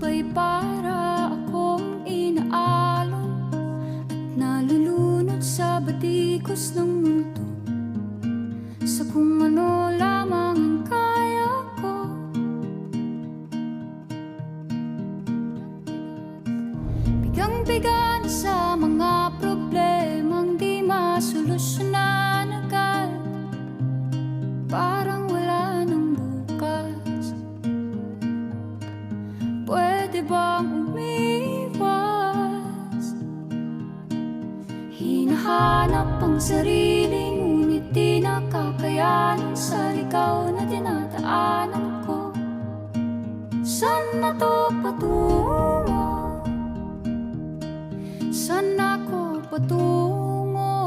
sabay para akong inaalon at nalulunod sa batikos ng mundo, sa kung ano lamang ang kaya ko. Bigang-biga na sa mga problemang di masolusyonan agad, parang wala nang bukas. Pwede bang umiwas? Hinahanap ang sarili, ngunit di nakakayanan sa ligaw na dinadaanan ko. Saan na to patungo? Saan ako patungo?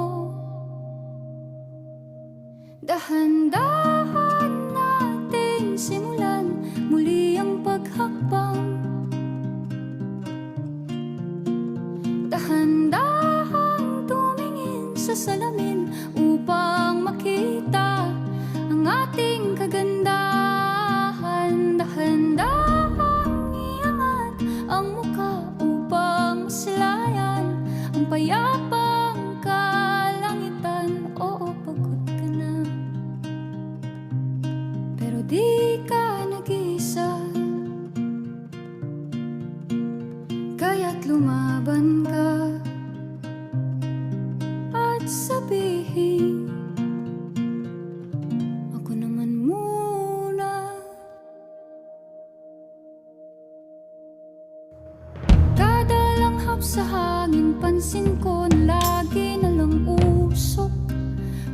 Dahan-dahan natin simulan muli ang paghakbang. Dahan-dahang tumingin sa salamin upang makita ang ating kagandahan. Dahan-dahang iangat ang mukha upang masilayan ang payapang kalangitan. Oo, pagod ka na, pero di ka nag-iisa, kaya't lumaban ka at sabihin, ako naman muna. Kada langhap sa hangin, pansin ko na lagi na lang usok.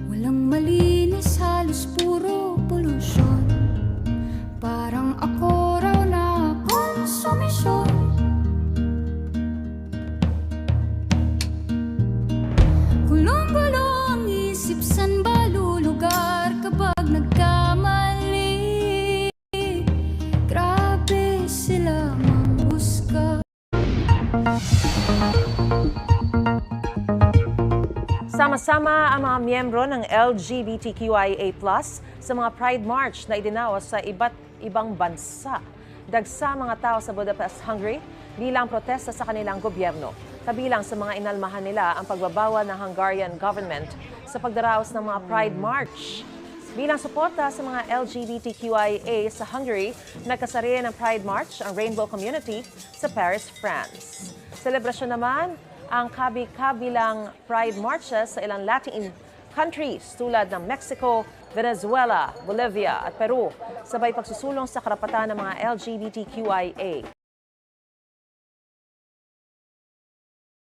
Walang malinis, halos puro polusyon. Parang ako raw na konsumisyon. Gulong-gulo ang isip, san ba lulugar kapag nagkamali? Grabe sila manghusga. Sama-sama ang mga miyembro ng LGBTQIA+ sa mga Pride March na idinaos sa iba't ibang bansa. Dagsa mga tao sa Budapest, Hungary bilang protesta sa kanilang gobyerno. Kabilang sa mga inalmahan nila ang pagbabawal ng Hungarian government sa pagdaraos ng mga Pride March. Bilang suporta sa mga LGBTQIA sa Hungary, nagkasari ng Pride March ang Rainbow Community sa Paris, France. Selebrasyon naman ang kabi-kabilang Pride Marches sa ilang Latin countries tulad ng Mexico, Venezuela, Bolivia at Peru, sabay pagsusulong sa karapatan ng mga LGBTQIA.